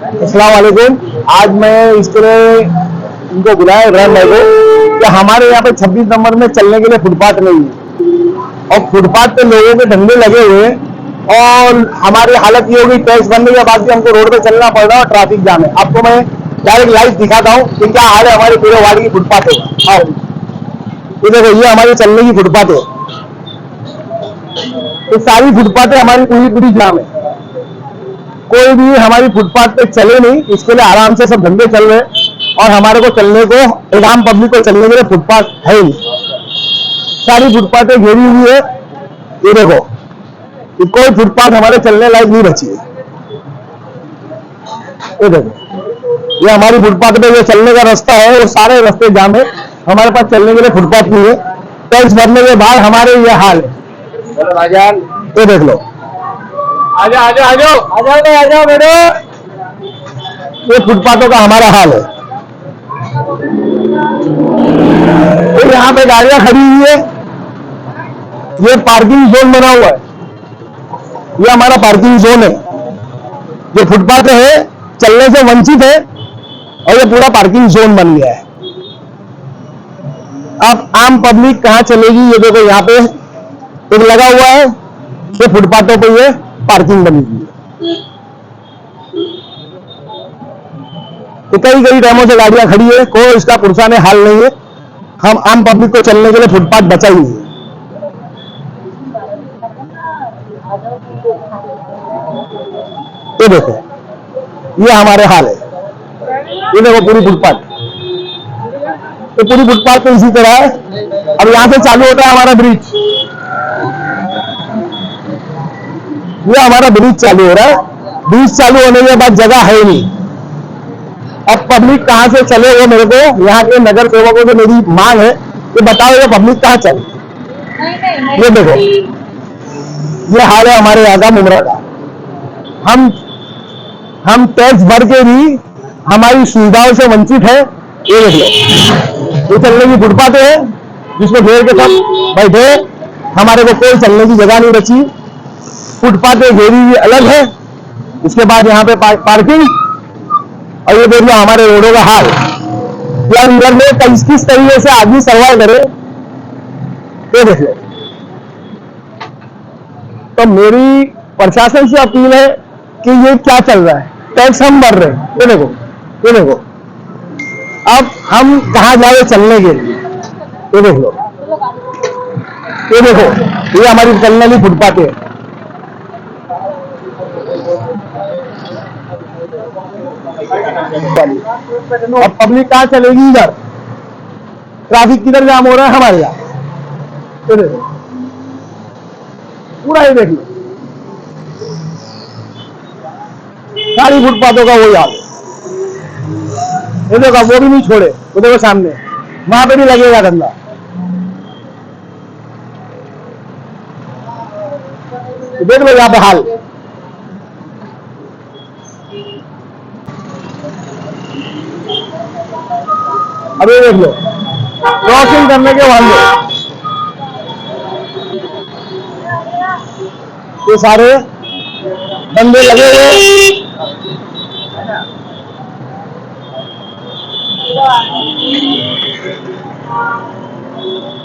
अस्सलाम वालेकुम। आज मैं इस तरह इनको बुलाया इब्राहिम भाई को कि हमारे यहाँ पे 26 नंबर में चलने के लिए फुटपाथ नहीं है और फुटपाथ पे लोगों के धंधे लगे हुए हैं और हमारी हालत ये होगी, टैक्स बनने के बाद भी हमको रोड पे चलना पड़ रहा है और ट्रैफिक जाम है। आपको मैं डायरेक्ट लाइव दिखाता हूँ कि क्या हाल है हमारे पूरे वार्ड की फुटपाथ है। आओ ये देखो, ये हमारी चलने की फुटपाथ है। ये सारी फुटपाथें हमारी पूरी पूरी जाम है, कोई भी हमारी फुटपाथ पे चले नहीं। इसके लिए आराम से सब धंधे चल रहे हैं और हमारे को चलने को, आम पब्लिक को चलने के लिए फुटपाथ है नहीं। सारी फुटपाथें घेरी हुई है। ये देखो, ये कोई फुटपाथ हमारे चलने लायक नहीं बची है। ये देखो, ये हमारी फुटपाथ पे जो चलने का रास्ता है वो सारे रास्ते जाम है। हमारे पास चलने के लिए फुटपाथ नहीं है। टैक्स भरने के बाद हमारे ये हाल है। ये देख लो, आजा आजा आजा आजा आजा बेटो, ये फुटपाथों का हमारा हाल है। तो यहाँ पे गाड़ियां खड़ी हुई है, ये पार्किंग जोन बना हुआ है। ये हमारा पार्किंग जोन है। ये फुटपाथ है, चलने से वंचित है और ये पूरा पार्किंग जोन बन गया है। अब आम पब्लिक कहाँ चलेगी? ये देखो, यहाँ पे एक लगा हुआ है, ये फुटपाथों पे ये पार्किंग बनी हुई है। तो कई कई टाइमों से गाड़ियां खड़ी है, कोई इसका पुरसाने हाल नहीं है। हम आम पब्लिक को चलने के लिए फुटपाथ बचा ही नहीं है। ये देखो, ये हमारे हाल है। ये देखो पूरी फुटपाथ, ये पूरी फुटपाथ तो इसी तरह है। अब यहां से चालू होता है हमारा ब्रिज, ये हमारा ब्रिज चालू हो रहा है। ब्रिज चालू होने के बाद जगह है नहीं। अब पब्लिक कहां से चले, वो मेरे को यहाँ के नगर सेवकों से मेरी मांग है कि बताओ ये पब्लिक कहां चले। ये देखो, ये हाल है हमारे यहाँ का, मुमरा का। हम टैक्स भर के भी हमारी सुविधाओं से वंचित है। ये देख लो, ये चलने की फुटपाथ है जिसमें घेर के सब बैठे। हमारे को कोई चलने की जगह नहीं बची। फुटपाथें घेरी हुई अलग है, इसके बाद यहाँ पे पार्किंग। और ये देख लो हमारे रोडों का हाल। यार इधर में किस तरीके से आदमी सर्वाइव करे, ये देख लो। तो मेरी प्रशासन से अपील है कि ये क्या चल रहा है, टैक्स हम भर रहे हैं। ये देखो, ये देखो, अब हम कहाँ जाए चलने के लिए। ये देख लो, ये देखो, ये हमारी चलने वाली फुटपाथ है। अब पब्लिक कहाँ चलेगी? इधर ट्रैफिक किधर जाम हो रहा है हमारे यहाँ। ये देखो पूरा, ये देख लो, सारी फुटपाथों का वही हाल है। ये देखो, वो भी नहीं छोड़े। वो देखो सामने, वहां पे भी लगेगा धंधा। देख लो यहाँ पे हाल। अब ये देख लो, क्रॉसिंग करने के वाले ये सारे धंधे लगे हुए।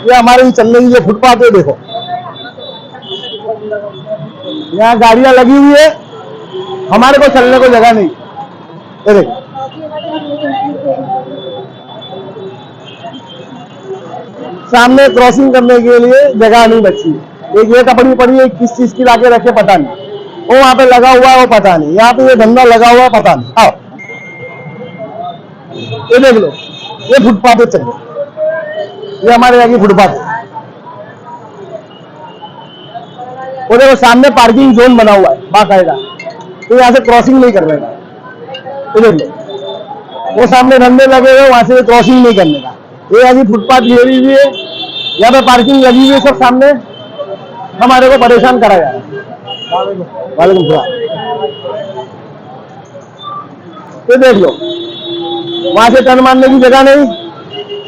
ये हमारी चलने की जो फुटपाथ है, देखो यहाँ गाड़ियां लगी हुई है, हमारे को चलने को जगह नहीं। ये देखो, सामने क्रॉसिंग करने के लिए जगह नहीं बची। एक ये कपड़ी पड़ी है, किस चीज की लाके रखे पता नहीं। वो वहां पे लगा हुआ है, वो पता नहीं। यहाँ पे ये धंधा लगा हुआ है, पता नहीं। आओ ये देख लो, ये फुटपाथ चल, ये हमारे यहाँ की फुटपाथ है। वो देखो सामने पार्किंग जोन बना हुआ है बाकायदा, तो यहाँ से क्रॉसिंग नहीं करने का। ये देख लो, वो सामने धंधे लगे हुए, वहां से क्रॉसिंग नहीं करने का। ये यहाँ की फुटपाथ घेरी हुई है, यहाँ पे पार्किंग लगी हुई है, सब सामने हमारे को परेशान करा जा रहा है। वालेकुम सलाम। ये देख लो, वहां से टर्न मारने की जगह नहीं।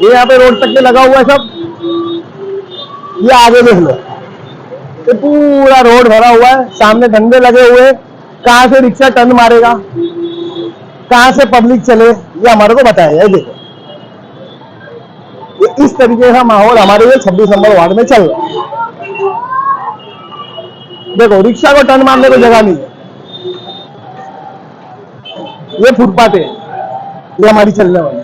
ये यहाँ पे रोड तक के लगा हुआ है सब। ये आगे देख लो, ये पूरा रोड भरा हुआ है, सामने धंधे लगे हुए हैं। कहां से रिक्शा टर्न मारेगा? कहां से पब्लिक चले ये हमारे को बताया। देखो ये इस तरीके का माहौल हमारे ये 26 नंबर वार्ड में चल रहा है। देखो रिक्शा को टर्न मारने को जगह नहीं है, ये फुटपाथ है, ये हमारी चलने वाली,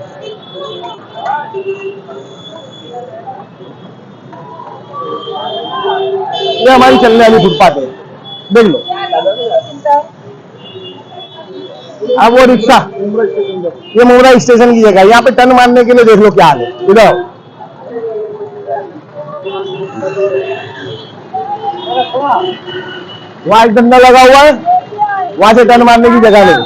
ये हमारी चलने वाली फुटपाथ है, देख लो। अब वो रिक्शा ये मुमरा स्टेशन की जगह, यहाँ पे टर्न मारने के लिए देख लो क्या हाल है। इधर वहां एक डंडा लगा हुआ है, वहां से टर्न मारने की जगह नहीं।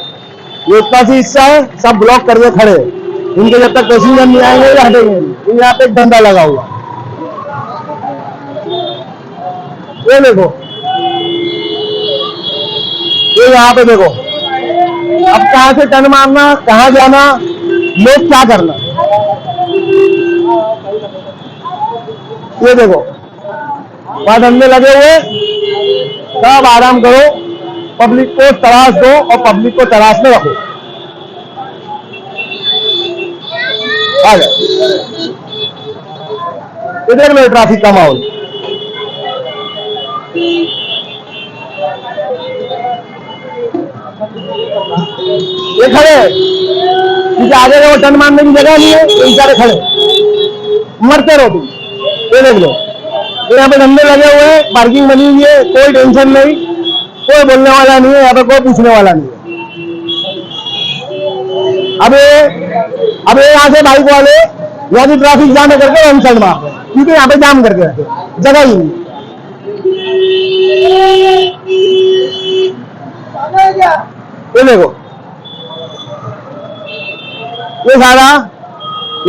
ये इतना सी हिस्सा है, सब ब्लॉक करके खड़े हैं, इनके जब तक पैसेंजर नहीं आएंगे या हटेंगे नहीं। यहाँ पे एक डंडा लगा हुआ, ये देखो, ये यहाँ पे देखो। अब कहां से टर्न मारना, कहां जाना, लोग क्या करना, ये देखो वहां डंडे लगे हुए। सब आराम करो, पब्लिक को तलाश दो और पब्लिक को तलाश में रखो। आ जाओ, इधर में ट्रैफिक का माहौल, ये खड़े क्योंकि आगे वो टर्न मारने की जगह नहीं है, बेचारे खड़े मरते रहो तुम। ये देख लो, यहाँ पे धंधे लगे हुए हैं, पार्किंग बनी हुई है, कोई टेंशन नहीं, कोई बोलने वाला नहीं है, यहाँ पे कोई पूछने वाला नहीं है। अब यहाँ से बाइक वाले यहाँ की ट्रैफिक जाम करके हम चल मार, क्योंकि यहाँ पे जाम करके रखे, जगह ही नहीं। ये देखो, ये सारा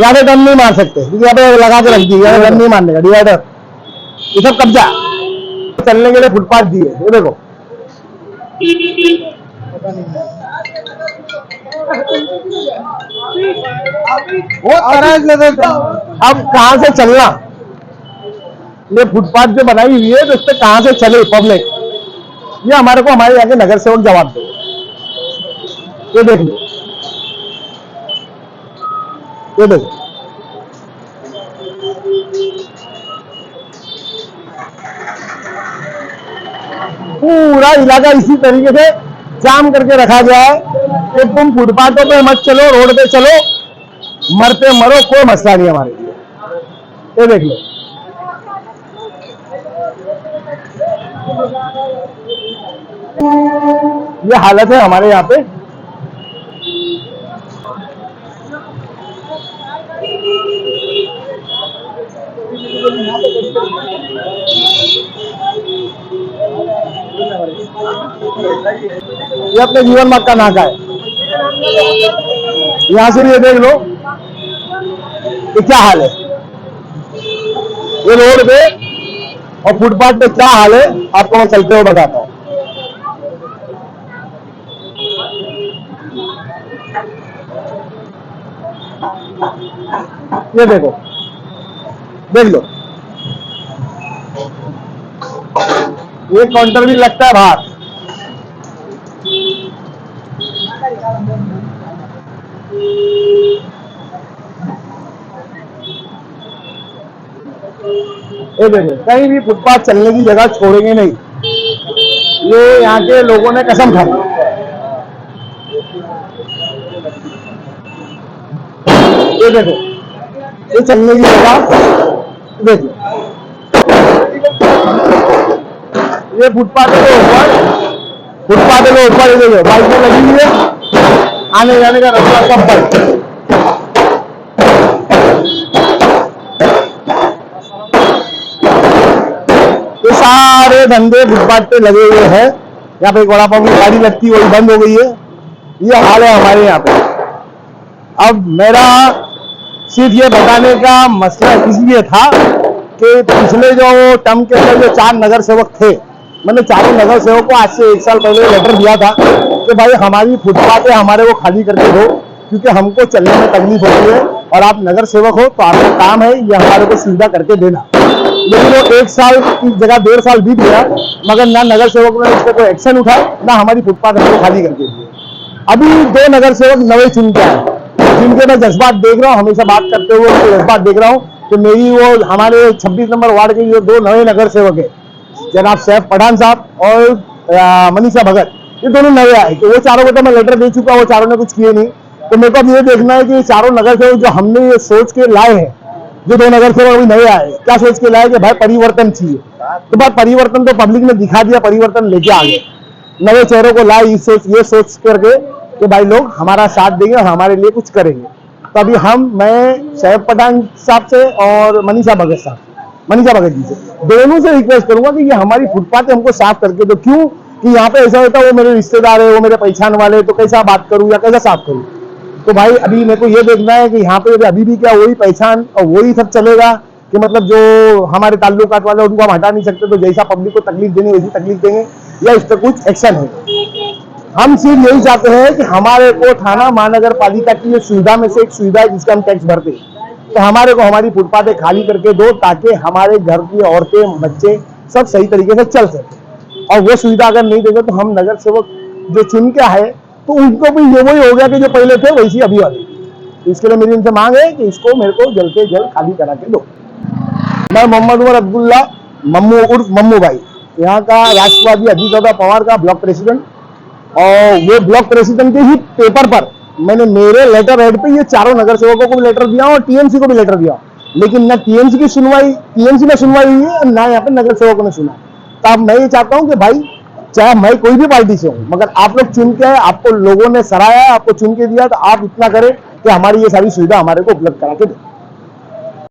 यहाँ पे टर्न नहीं मार सकते क्योंकि यहाँ पे लगा के रख दी, यहाँ टर्न नहीं मारने का डिवाइडर, ये सब कब्जा। चलने के लिए फुटपाथ दिए, ये देखो। अब कहां से चलना, ये फुटपाथ जो बनाई हुई है तो इस पे कहां से चले पब्लिक, ये हमारे को हमारे यहाँ के नगर सेवक जवाब दे। ये देख लो, ये देखो, पूरा इलाका इसी तरीके से जाम करके रखा गया है कि तुम फुटपाथों पे मत चलो, रोड पे चलो, मरते मरो, कोई मसला नहीं हमारे लिए। ये देख लो, ये हालत है हमारे यहाँ पे। ये अपने जीवन मार्ग का नाका है, यहां से भी ये देख लो कि क्या हाल है, ये रोड पे और फुटपाथ पे क्या हाल है आपको मैं चलते हुए बताता हूँ। ये देखो, देख लो, ये काउंटर भी लगता है बाहर। ये देखो, कहीं भी फुटपाथ चलने की जगह छोड़ेंगे नहीं, ये यहाँ के लोगों ने कसम खाई। ये देखो, ये चलने की जगह देखो, ये फुटपाथ के ऊपर, फुटपाथ के ऊपर ये देखो बाइकें लगी हुई है, आने जाने का रास्ता सब बंद। ये सारे धंधे फुटपाथ पे लगे हुए हैं। यहाँ पे एक वड़ा पाव की गाड़ी लगती है, वही बंद हो गई है। ये हाल है हमारे यहाँ पे। अब मेरा सिर्फ ये बताने का मसला इसलिए था कि पिछले जो टर्म के अंदर जो 4 नगर सेवक थे, मैंने चारों नगर सेवक को आज से 1 साल पहले लेटर दिया था कि भाई हमारी फुटपाथ है, हमारे को खाली करके दो, क्योंकि हमको चलने में तकलीफ होती है और आप नगर सेवक हो तो आपका काम है ये हमारे को सुविधा करके देना। लेकिन वो 1 साल की जगह 1.5 साल बीत गया, मगर ना नगर सेवक ने इस पर कोई एक्शन उठाया, ना हमारी फुटपाथ हमको खाली करके दिए। अभी 2 नगर सेवक नवे चुन के आए, जिनके मैं जज्बात देख रहा हूँ, हमेशा बात करते हुए उनके जज्बात देख रहा हूँ। तो मेरी वो हमारे 26 नंबर वार्ड के जो 2 नए नगर सेवक है, जनाब सैफ पठान साहब और मनीषा भगत, ये दोनों नए आए। तो वो चारों को तो मैं लेटर दे चुका, वो चारों ने कुछ किए नहीं। तो मेरे को अब ये देखना है कि चारों नगर सेवक जो हमने ये सोच के लाए हैं, जो 2 नगर सेवक अभी नए आए, क्या सोच के लाए कि भाई परिवर्तन चाहिए। तो भाई परिवर्तन तो पब्लिक ने दिखा दिया, परिवर्तन लेके आ गए, नए चेहरों को लाए, ये सोच करके कि भाई लोग हमारा साथ देंगे और हमारे लिए कुछ करेंगे। तो अभी मैं सैफ पठान साहब से और मनीषा भगत जी से, दोनों से रिक्वेस्ट करूंगा कि ये हमारी फुटपाथ हमको साफ करके दो। क्यों कि यहाँ पे ऐसा होता है वो मेरे रिश्तेदार है, वो मेरे पहचान वाले, तो कैसा बात करूं या कैसा साफ करूं। तो भाई अभी मेरे को ये देखना है कि यहाँ पे अभी भी क्या वही पहचान और वही सब चलेगा कि मतलब जो हमारे ताल्लुकात वाले उनको हम हटा नहीं सकते, तो जैसा पब्लिक को तकलीफ देनी वैसी तकलीफ देंगे या इस पर कुछ एक्शन है। हम सिर्फ यही चाहते हैं कि हमारे को थाना महानगर पालिका की ये सुविधा में से एक सुविधा है जिसका हम टैक्स भरते हैं, तो हमारे को हमारी फुटपाथें खाली करके दो, ताकि हमारे घर की औरतें बच्चे सब सही तरीके से चल सके। और वो सुविधा अगर नहीं देंगे तो हम नगर सेवक जो चुन के आए तो उनको भी ये वही हो गया कि जो पहले थे वैसी अभी वाले। तो इसके लिए मेरी उनसे मांग है कि इसको मेरे को जल्द से जल्द खाली करा के दो। मैं मोहम्मद उमर अब्दुल्ला मम्मू उर्फ मम्मू भाई, यहाँ का राष्ट्रवादी अजीत दादा पवार का ब्लॉक प्रेसिडेंट, और वो ब्लॉक प्रेसिडेंट के ही पेपर पर मैंने मेरे लेटर हेड पे ये चारों नगर सेवकों को भी लेटर दिया और टीएमसी को भी लेटर दिया, लेकिन न टीएमसी में सुनवाई हुई है, ना यहाँ पे नगर सेवकों ने सुना। तो अब मैं ये चाहता हूँ कि भाई चाहे मैं कोई भी पार्टी से हूँ, मगर आप लोग चुन के, आपको लोगों ने सराहा, आपको चुन के दिया, तो आप इतना करें कि हमारी ये सारी सुविधा हमारे को उपलब्ध करा के दें।